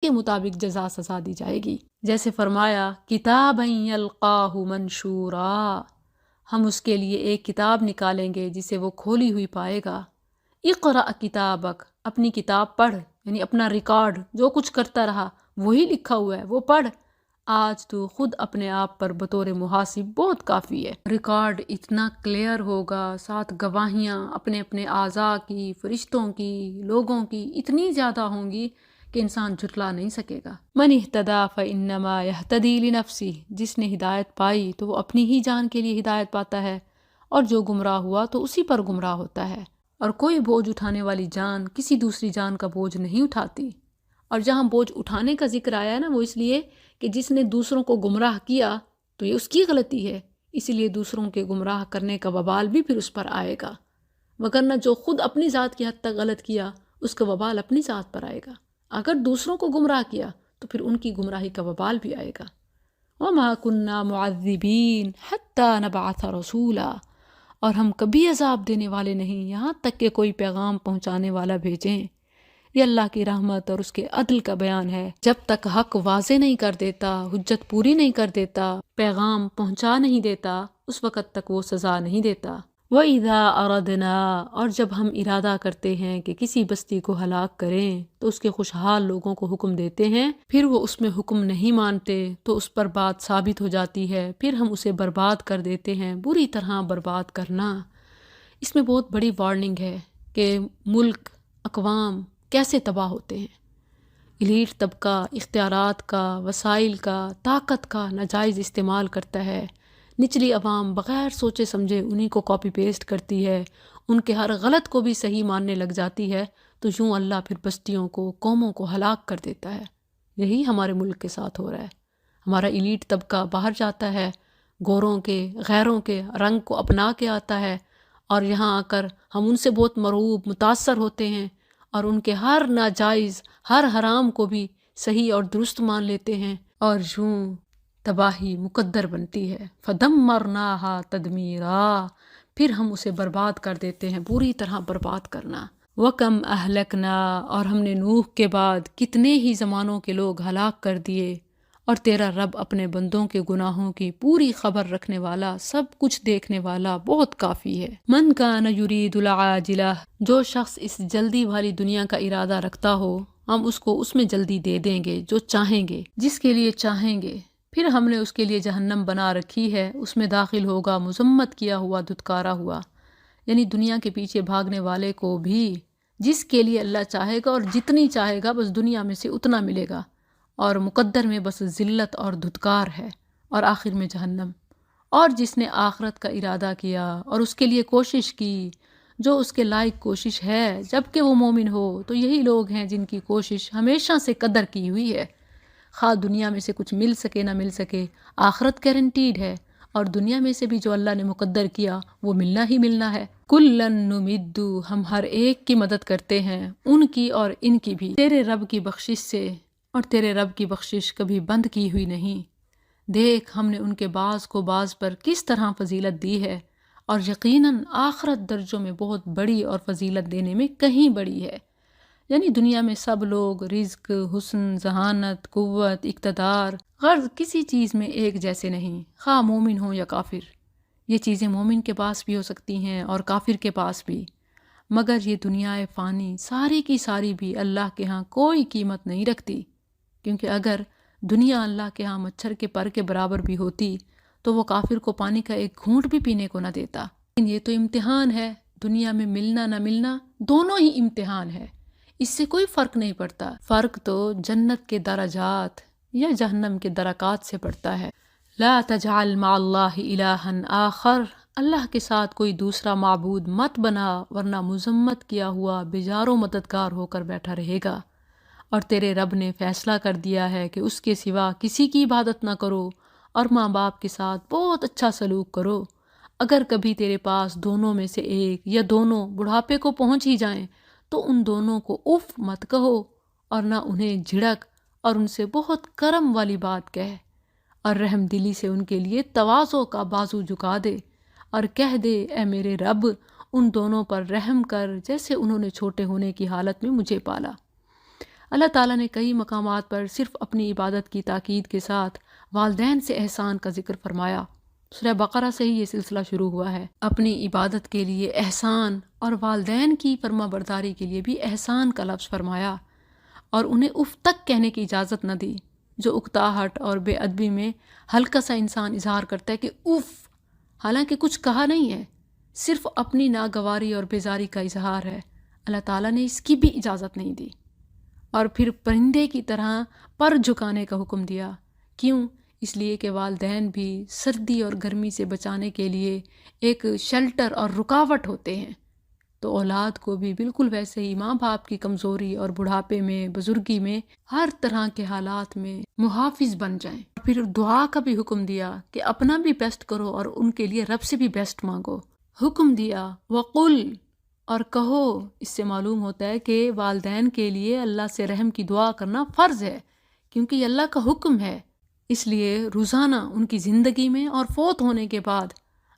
کے مطابق جزا سزا دی جائے گی۔ جیسے فرمایا کتابا یلقاہ منشورا، ہم اس کے لیے ایک کتاب نکالیں گے جسے وہ کھولی ہوئی پائے گا۔ اقرأ کتابک، اپنی کتاب پڑھ، یعنی اپنا ریکارڈ جو کچھ کرتا رہا وہی لکھا ہوا ہے وہ پڑھ۔ آج تو خود اپنے آپ پر بطور محاسب بہت کافی ہے۔ ریکارڈ اتنا کلیئر ہوگا، ساتھ گواہیاں اپنے اپنے اعضاء کی، فرشتوں کی، لوگوں کی اتنی زیادہ ہوں گی کہ انسان جھٹلا نہیں سکے گا۔ من اہتدی فانما یہتدی لنفسہ، جس نے ہدایت پائی تو وہ اپنی ہی جان کے لیے ہدایت پاتا ہے، اور جو گمراہ ہوا تو اسی پر گمراہ ہوتا ہے۔ اور کوئی بوجھ اٹھانے والی جان کسی دوسری جان کا بوجھ نہیں اٹھاتی۔ اور جہاں بوجھ اٹھانے کا ذکر آیا ہے نا، وہ اس لیے کہ جس نے دوسروں کو گمراہ کیا تو یہ اس کی غلطی ہے، اسی لیے دوسروں کے گمراہ کرنے کا وبال بھی پھر اس پر آئے گا، وگرنہ جو خود اپنی ذات کی حد تک غلط کیا اس کا وبال اپنی ذات پر آئے گا۔ اگر دوسروں کو گمراہ کیا تو پھر ان کی گمراہی کا وبال بھی آئے گا۔ وَمَا كُنَّا مُعَذِّبِينَ حَتَّى نَبْعَثَ رَسُولًا، اور ہم کبھی عذاب دینے والے نہیں یہاں تک کہ کوئی پیغام پہنچانے والا بھیجیں۔ یہ اللہ کی رحمت اور اس کے عدل کا بیان ہے، جب تک حق واضح نہیں کر دیتا، حجت پوری نہیں کر دیتا، پیغام پہنچا نہیں دیتا، اس وقت تک وہ سزا نہیں دیتا۔ وَإِذَا أَرَدْنَا، اور جب ہم ارادہ کرتے ہیں کہ کسی بستی کو ہلاک کریں تو اس کے خوشحال لوگوں کو حکم دیتے ہیں، پھر وہ اس میں حکم نہیں مانتے تو اس پر بات ثابت ہو جاتی ہے، پھر ہم اسے برباد کر دیتے ہیں، بری طرح برباد کرنا۔ اس میں بہت بڑی وارننگ ہے کہ ملک، اقوام کیسے تباہ ہوتے ہیں۔ ایلیٹ طبقہ اختیارات کا، وسائل کا، طاقت کا ناجائز استعمال کرتا ہے، نچلی عوام بغیر سوچے سمجھے انہی کو کاپی پیسٹ کرتی ہے، ان کے ہر غلط کو بھی صحیح ماننے لگ جاتی ہے، تو یوں اللہ پھر بستیوں کو، قوموں کو ہلاک کر دیتا ہے۔ یہی ہمارے ملک کے ساتھ ہو رہا ہے۔ ہمارا ایلیٹ طبقہ باہر جاتا ہے، گوروں کے، غیروں کے رنگ کو اپنا کے آتا ہے، اور یہاں آ کر ہم ان سے بہت مرعوب، متاثر ہوتے ہیں، اور ان کے ہر ناجائز، ہر حرام کو بھی صحیح اور درست مان لیتے ہیں، اور یوں تباہی مقدر بنتی ہے۔ فَدَمَّرْنَاهَا تَدْمِيرًا، پھر ہم اسے برباد کر دیتے ہیں، پوری طرح برباد کرنا۔ وَكَمْ أَهْلَكْنَا، اور ہم نے نوح کے بعد کتنے ہی زمانوں کے لوگ ہلاک کر دیے، اور تیرا رب اپنے بندوں کے گناہوں کی پوری خبر رکھنے والا، سب کچھ دیکھنے والا بہت کافی ہے۔ من کان یرید العاجلہ، جو شخص اس جلدی والی دنیا کا ارادہ رکھتا ہو ہم اس کو اس میں جلدی دے دیں گے جو چاہیں گے، جس کے لیے چاہیں گے۔ پھر ہم نے اس کے لیے جہنم بنا رکھی ہے، اس میں داخل ہوگا مذمت کیا ہوا، دھتکارا ہوا۔ یعنی دنیا کے پیچھے بھاگنے والے کو بھی جس کے لیے اللہ چاہے گا اور جتنی چاہے گا بس دنیا میں سے اتنا ملے گا، اور مقدر میں بس ذلت اور دھتکار ہے، اور آخر میں جہنم۔ اور جس نے آخرت کا ارادہ کیا اور اس کے لیے کوشش کی، جو اس کے لائق کوشش ہے جبکہ وہ مومن ہو، تو یہی لوگ ہیں جن کی کوشش ہمیشہ سے قدر کی ہوئی ہے۔ خواہ دنیا میں سے کچھ مل سکے نہ مل سکے، آخرت گارنٹیڈ ہے، اور دنیا میں سے بھی جو اللہ نے مقدر کیا وہ ملنا ہی ملنا ہے۔ کُلًّا نُمِدُّ، ہم ہر ایک کی مدد کرتے ہیں، ان کی اور ان کی بھی، تیرے رب کی بخشش سے، اور تیرے رب کی بخشش کبھی بند کی ہوئی نہیں۔ دیکھ ہم نے ان کے بعض کو بعض پر کس طرح فضیلت دی ہے، اور یقیناً آخرت درجوں میں بہت بڑی اور فضیلت دینے میں کہیں بڑی ہے۔ یعنی دنیا میں سب لوگ رزق، حسن، ذہانت، قوت، اقتدار، غرض کسی چیز میں ایک جیسے نہیں، خواہ مومن ہو یا کافر۔ یہ چیزیں مومن کے پاس بھی ہو سکتی ہیں اور کافر کے پاس بھی، مگر یہ دنیا فانی ساری کی ساری بھی اللہ کے ہاں کوئی قیمت نہیں رکھتی، کیونکہ اگر دنیا اللہ کے ہاں مچھر کے پر کے برابر بھی ہوتی تو وہ کافر کو پانی کا ایک گھونٹ بھی پینے کو نہ دیتا۔ لیکن یہ تو امتحان ہے، دنیا میں ملنا نہ ملنا دونوں ہی امتحان ہے، اس سے کوئی فرق نہیں پڑتا۔ فرق تو جنت کے درجات یا جہنم کے درکات سے پڑتا ہے۔ لا تجعل مع اللہ الہا آخر، اللہ کے ساتھ کوئی دوسرا معبود مت بنا، ورنہ مذمت کیا ہوا بیزار و مددگار ہو کر بیٹھا رہے گا۔ اور تیرے رب نے فیصلہ کر دیا ہے کہ اس کے سوا کسی کی عبادت نہ کرو، اور ماں باپ کے ساتھ بہت اچھا سلوک کرو۔ اگر کبھی تیرے پاس دونوں میں سے ایک یا دونوں بڑھاپے کو پہنچ ہی جائیں تو ان دونوں کو اف مت کہو، اور نہ انہیں جھڑک، اور ان سے بہت کرم والی بات کہہ، اور رحم دلی سے ان کے لیے تواضع کا بازو جھکا دے، اور کہہ دے اے میرے رب ان دونوں پر رحم کر جیسے انہوں نے چھوٹے ہونے کی حالت میں مجھے پالا۔ اللہ تعالیٰ نے کئی مقامات پر صرف اپنی عبادت کی تاکید کے ساتھ والدین سے احسان کا ذکر فرمایا۔ سورہ بقرہ سے ہی یہ سلسلہ شروع ہوا ہے۔ اپنی عبادت کے لیے احسان اور والدین کی فرما برداری کے لیے بھی احسان کا لفظ فرمایا، اور انہیں اف تک کہنے کی اجازت نہ دی۔ جو اکتاہٹ اور بے ادبی میں ہلکا سا انسان اظہار کرتا ہے کہ اف، حالانکہ کچھ کہا نہیں ہے، صرف اپنی ناگواری اور بیزاری کا اظہار ہے، اللہ تعالیٰ نے اس کی بھی اجازت نہیں دی، اور پھر پرندے کی طرح پر جھکانے کا حکم دیا۔ کیوں؟ اس لیے کہ والدین بھی سردی اور گرمی سے بچانے کے لیے ایک شیلٹر اور رکاوٹ ہوتے ہیں، تو اولاد کو بھی بالکل ویسے ہی ماں باپ کی کمزوری اور بڑھاپے میں، بزرگی میں، ہر طرح کے حالات میں محافظ بن جائیں۔ پھر دعا کا بھی حکم دیا کہ اپنا بھی بیسٹ کرو اور ان کے لیے رب سے بھی بیسٹ مانگو۔ حکم دیا وقل، اور کہو۔ اس سے معلوم ہوتا ہے کہ والدین کے لیے اللہ سے رحم کی دعا کرنا فرض ہے، کیونکہ یہ اللہ کا حکم ہے۔ اس لیے روزانہ ان کی زندگی میں اور فوت ہونے کے بعد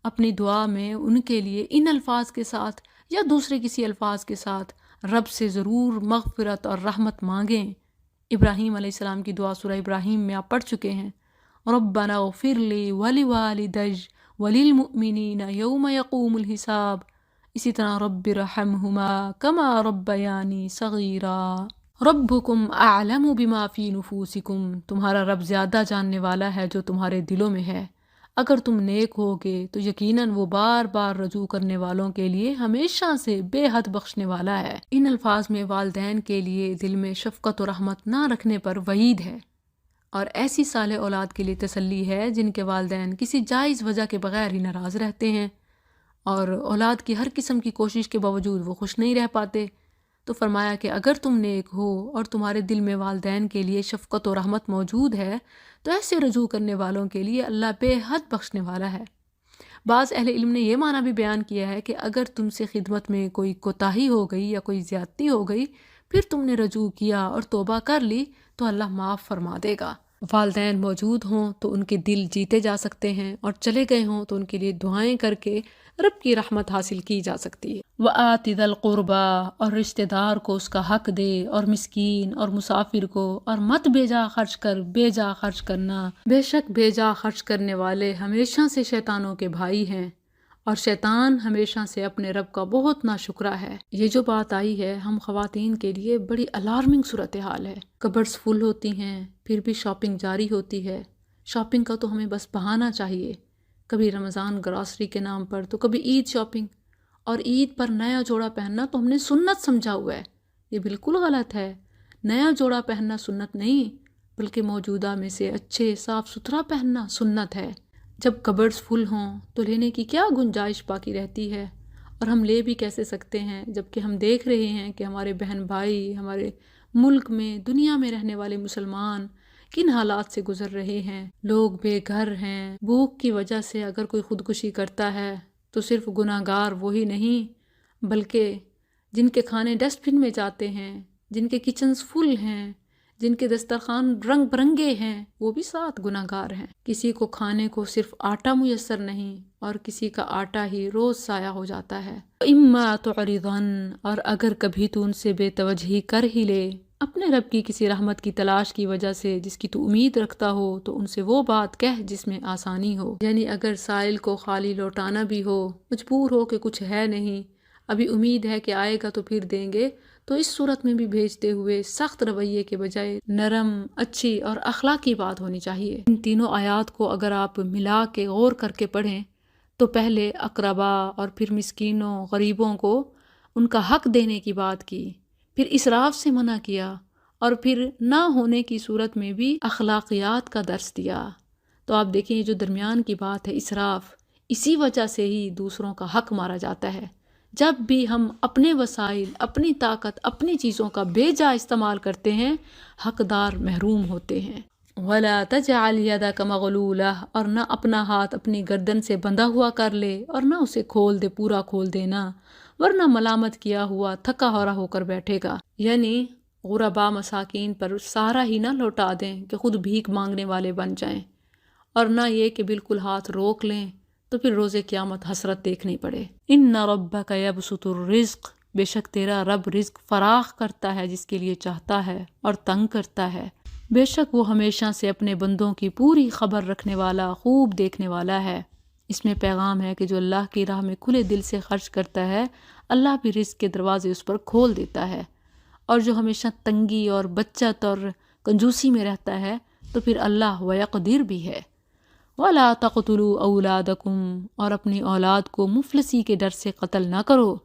اپنی دعا میں ان کے لیے ان الفاظ کے ساتھ یا دوسرے کسی الفاظ کے ساتھ رب سے ضرور مغفرت اور رحمت مانگیں۔ ابراہیم علیہ السلام کی دعا سورہ ابراہیم میں آپ پڑھ چکے ہیں، ربنا اغفر لی ولوالدی وللمؤمنین یوم یقوم الحساب۔ اسی طرح رب ارحمہما کما ربیانی صغیرا، ربکم اعلم بما فی نفوسکم، تمہارا رب زیادہ جاننے والا ہے جو تمہارے دلوں میں ہے۔ اگر تم نیک ہوگے تو یقیناً وہ بار بار رجوع کرنے والوں کے لیے ہمیشہ سے بے حد بخشنے والا ہے۔ ان الفاظ میں والدین کے لیے دل میں شفقت و رحمت نہ رکھنے پر وعید ہے، اور ایسی صالح اولاد کے لیے تسلی ہے جن کے والدین کسی جائز وجہ کے بغیر ہی ناراض رہتے ہیں، اور اولاد کی ہر قسم کی کوشش کے باوجود وہ خوش نہیں رہ پاتے۔ تو فرمایا کہ اگر تم نیک ہو اور تمہارے دل میں والدین کے لیے شفقت و رحمت موجود ہے تو ایسے رجوع کرنے والوں کے لیے اللہ بے حد بخشنے والا ہے۔ بعض اہل علم نے یہ معنی بھی بیان کیا ہے کہ اگر تم سے خدمت میں کوئی کوتاہی ہو گئی یا کوئی زیادتی ہو گئی، پھر تم نے رجوع کیا اور توبہ کر لی تو اللہ معاف فرما دے گا۔ والدین موجود ہوں تو ان کے دل جیتے جا سکتے ہیں، اور چلے گئے ہوں تو ان کے لیے دعائیں کر کے رب کی رحمت حاصل کی جا سکتی ہے۔ وَآتِ ذَا الْقُرْبَىٰ، اور رشتہ دار کو اس کا حق دے، اور مسکین اور مسافر کو، اور مت بے جا خرچ کر، بے جا خرچ کرنا، بے شک بے جا خرچ کرنے والے ہمیشہ سے شیطانوں کے بھائی ہیں، اور شیطان ہمیشہ سے اپنے رب کا بہت ناشکرا ہے۔ یہ جو بات آئی ہے ہم خواتین کے لیے بڑی الارمنگ صورتحال ہے۔ کبرز فل ہوتی ہیں پھر بھی شاپنگ جاری ہوتی ہے۔ شاپنگ کا تو ہمیں بس بہانا چاہیے، کبھی رمضان گراسری کے نام پر تو کبھی عید شاپنگ، اور عید پر نیا جوڑا پہننا تو ہم نے سنت سمجھا ہوا ہے۔ یہ بالکل غلط ہے۔ نیا جوڑا پہننا سنت نہیں، بلکہ موجودہ میں سے اچھے صاف ستھرا پہننا سنت ہے۔ جب کبرز فل ہوں تو لینے کی کیا گنجائش باقی رہتی ہے، اور ہم لے بھی کیسے سکتے ہیں جبکہ ہم دیکھ رہے ہیں کہ ہمارے بہن بھائی ہمارے ملک میں، دنیا میں رہنے والے مسلمان کن حالات سے گزر رہے ہیں۔ لوگ بے گھر ہیں، بھوک کی وجہ سے اگر کوئی خودکشی کرتا ہے تو صرف گناہ گار وہی نہیں بلکہ جن کے کھانے ڈسٹ بن میں جاتے ہیں، جن کے کچنز فل ہیں، جن کے دسترخوان رنگ برنگے ہیں، وہ بھی ساتھ گناہ گار ہیں۔ کسی کو کھانے کو صرف آٹا میسر نہیں، اور کسی کا آٹا ہی روز ضائع ہو جاتا ہے۔ اما تعرضن، اور اگر کبھی تو ان سے بے توجہی کر ہی لے اپنے رب کی کسی رحمت کی تلاش کی وجہ سے جس کی تو امید رکھتا ہو، تو ان سے وہ بات کہہ جس میں آسانی ہو۔ یعنی اگر سائل کو خالی لوٹانا بھی ہو، مجبور ہو کہ کچھ ہے نہیں، ابھی امید ہے کہ آئے گا تو پھر دیں گے، تو اس صورت میں بھی بھیجتے ہوئے سخت رویے کے بجائے نرم، اچھی اور اخلاقی بات ہونی چاہیے۔ ان تینوں آیات کو اگر آپ ملا کے غور کر کے پڑھیں تو پہلے اقربا اور پھر مسکینوں، غریبوں کو ان کا حق دینے کی بات کی، پھر اسراف سے منع کیا، اور پھر نہ ہونے کی صورت میں بھی اخلاقیات کا درس دیا۔ تو آپ دیکھیں یہ جو درمیان کی بات ہے اسراف، اسی وجہ سے ہی دوسروں کا حق مارا جاتا ہے۔ جب بھی ہم اپنے وسائل، اپنی طاقت، اپنی چیزوں کا بے جا استعمال کرتے ہیں، حقدار محروم ہوتے ہیں۔ وَلَا تَجْعَلْ يَدَكَ مَغْلُولَةً، اور نہ اپنا ہاتھ اپنی گردن سے بندھا ہوا کر لے، اور نہ اسے کھول دے، پورا کھول دینا، ورنہ ملامت کیا ہوا تھکا ہورا ہو کر بیٹھے گا۔ یعنی غربا مساکین پر سارا ہی نہ لوٹا دیں کہ خود بھیک مانگنے والے بن جائیں، اور نہ یہ کہ بالکل ہاتھ روک لیں تو پھر روز قیامت حسرت دیکھنی پڑے۔ ان ربک یبسط الرزق بے شک تیرا رب رزق فراخ کرتا ہے جس کے لیے چاہتا ہے اور تنگ کرتا ہے۔ بے شک وہ ہمیشہ سے اپنے بندوں کی پوری خبر رکھنے والا، خوب دیکھنے والا ہے۔ اس میں پیغام ہے کہ جو اللہ کی راہ میں کھلے دل سے خرچ کرتا ہے، اللہ بھی رزق کے دروازے اس پر کھول دیتا ہے، اور جو ہمیشہ تنگی اور بچت اور کنجوسی میں رہتا ہے تو پھر اللہ ویقدر بھی ہے۔ وَلَا تَقْتُلُوا أَوْلَادَكُمْ، اور اپنی اولاد کو مفلسی کے ڈر سے قتل نہ کرو،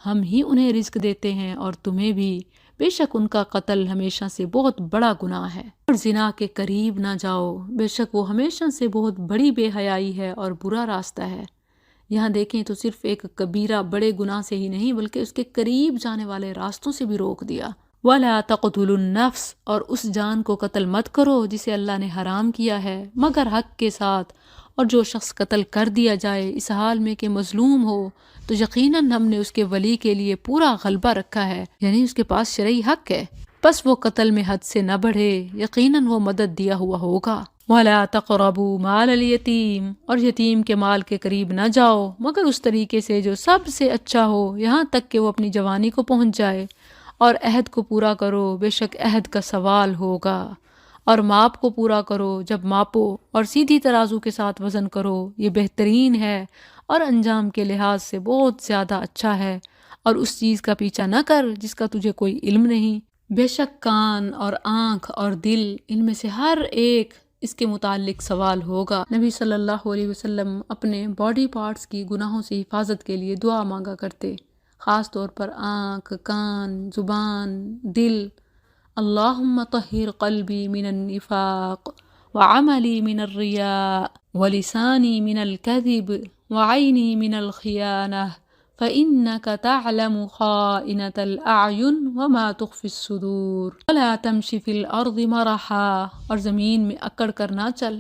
ہم ہی انہیں رزق دیتے ہیں اور تمہیں بھی، بے شک ان کا قتل ہمیشہ سے بہت بڑا گناہ ہے۔ اور زنا کے قریب نہ جاؤ، بے شک وہ ہمیشہ سے بہت بڑی بے حیائی ہے اور برا راستہ ہے۔ یہاں دیکھیں تو صرف ایک کبیرہ بڑے گناہ سے ہی نہیں بلکہ اس کے قریب جانے والے راستوں سے بھی روک دیا۔ وَلَا تَقْتُلُوا النَّفْسَ، اور اس جان کو قتل مت کرو جسے اللہ نے حرام کیا ہے مگر حق کے ساتھ، اور جو شخص قتل کر دیا جائے اس حال میں کہ مظلوم ہو تو یقیناً ہم نے اس کے ولی کے لیے پورا غلبہ رکھا ہے، یعنی اس کے پاس شرعی حق ہے، بس وہ قتل میں حد سے نہ بڑھے، یقیناً وہ مدد دیا ہوا ہوگا۔ وَلَا تَقْرَبُوا مَالَ الْيَتِيمِ، اور یتیم کے مال کے قریب نہ جاؤ مگر اس طریقے سے جو سب سے اچھا ہو، یہاں تک کہ وہ اپنی جوانی کو پہنچ جائے، اور عہد کو پورا کرو، بے شک عہد کا سوال ہوگا، اور ماپ کو پورا کرو جب ماپو، اور سیدھی ترازو کے ساتھ وزن کرو، یہ بہترین ہے اور انجام کے لحاظ سے بہت زیادہ اچھا ہے، اور اس چیز کا پیچھا نہ کر جس کا تجھے کوئی علم نہیں۔ بے شک کان اور آنکھ اور دل، ان میں سے ہر ایک اس کے متعلق سوال ہوگا۔ نبی صلی اللہ علیہ وسلم اپنے باڈی پارٹس کی گناہوں سے حفاظت کے لیے دعا مانگا کرتے، خاص طور پر آنکھ، کان، زبان، دل۔ اللہم طہر قلبی من النفاق، وعملی من الریاء، ولسانی من الکذب، وعینی من الخیانہ، فإنك تعلم خائنة الأعین وما تخفی الصدور، ولا تمشی فی الأرض مرحا، اور زمین میں اکڑ کر نہ چل۔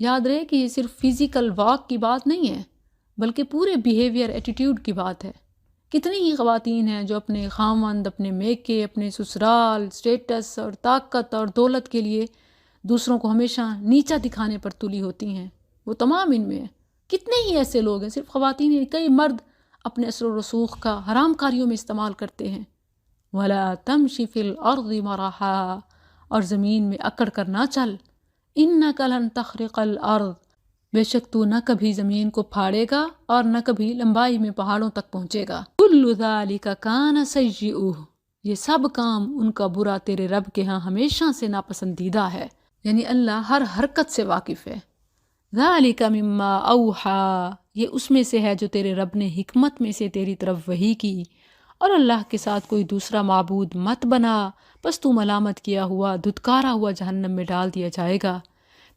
یاد رہے کہ یہ صرف فزیکل واک کی بات نہیں ہے بلکہ پورے بیہیویئر، ایٹیٹیوڈ کی بات ہے۔ کتنی ہی خواتین ہیں جو اپنے خاوند، اپنے میکے، اپنے سسرال، سٹیٹس اور طاقت اور دولت کے لیے دوسروں کو ہمیشہ نیچا دکھانے پر تلی ہوتی ہیں، وہ تمام ان میں ہیں۔ کتنے ہی ایسے لوگ ہیں، صرف خواتین ہی، کئی مرد اپنے اثر و رسوخ کا حرام کاریوں میں استعمال کرتے ہیں۔ وَلَا تَمْشِ فِي الْأَرْضِ مَرَحًا، اور زمین میں اکڑ کر نہ چل۔ إِنَّكَ لَن تَخْرِقَ الْأَرْض، بے شک تو نہ کبھی زمین کو پھاڑے گا اور نہ کبھی لمبائی میں پہاڑوں تک پہنچے گا۔ كُلُّ ذَلِكَ كَانَ سَيِّئُهُ، یہ سب کام ان کا برا تیرے رب کے ہاں ہمیشہ سے ناپسندیدہ ہے، یعنی اللہ ہر حرکت سے واقف ہے۔ ذَلِكَ مِمَّا أَوْحَى، یہ اس میں سے ہے جو تیرے رب نے حکمت میں سے تیری طرف وحی کی، اور اللہ کے ساتھ کوئی دوسرا معبود مت بنا، بس تو ملامت کیا ہوا، دھتکارا ہوا جہنم میں ڈال دیا جائے گا۔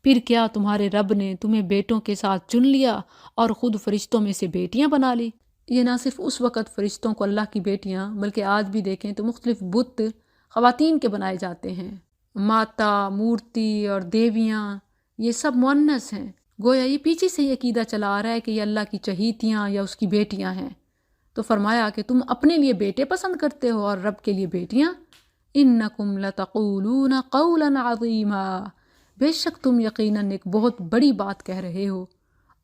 پھر کیا تمہارے رب نے تمہیں بیٹوں کے ساتھ چن لیا اور خود فرشتوں میں سے بیٹیاں بنا لی؟ یہ نہ صرف اس وقت فرشتوں کو اللہ کی بیٹیاں، بلکہ آج بھی دیکھیں تو مختلف بت خواتین کے بنائے جاتے ہیں۔ ماتا، مورتی اور دیویاں، یہ سب مؤنث ہیں۔ گویا یہ پیچھے سے یہ عقیدہ چلا آ رہا ہے کہ یہ اللہ کی چہیتیاں یا اس کی بیٹیاں ہیں۔ تو فرمایا کہ تم اپنے لیے بیٹے پسند کرتے ہو اور رب کے لیے بیٹیاں۔ انکم لتقولون قولا عظیما، بے شک تم یقیناً ایک بہت بڑی بات کہہ رہے ہو،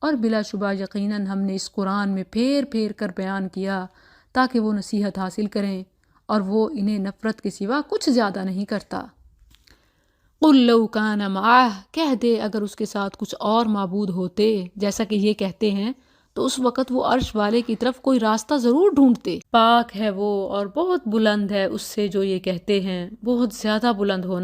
اور بلا شبہ یقیناً ہم نے اس قرآن میں پھیر پھیر کر بیان کیا تاکہ وہ نصیحت حاصل کریں، اور وہ انہیں نفرت کے سوا کچھ زیادہ نہیں کرتا۔ قُلْ لَوْ كَانَ مَعَهُ، کہہ دے اگر اس کے ساتھ کچھ اور معبود ہوتے جیسا کہ یہ کہتے ہیں تو اس وقت وہ عرش والے کی طرف کوئی راستہ ضرور ڈھونڈتے۔ پاک ہے وہ اور بہت بلند ہے اس سے جو یہ کہتے ہیں، بہت زیادہ بلند ہونا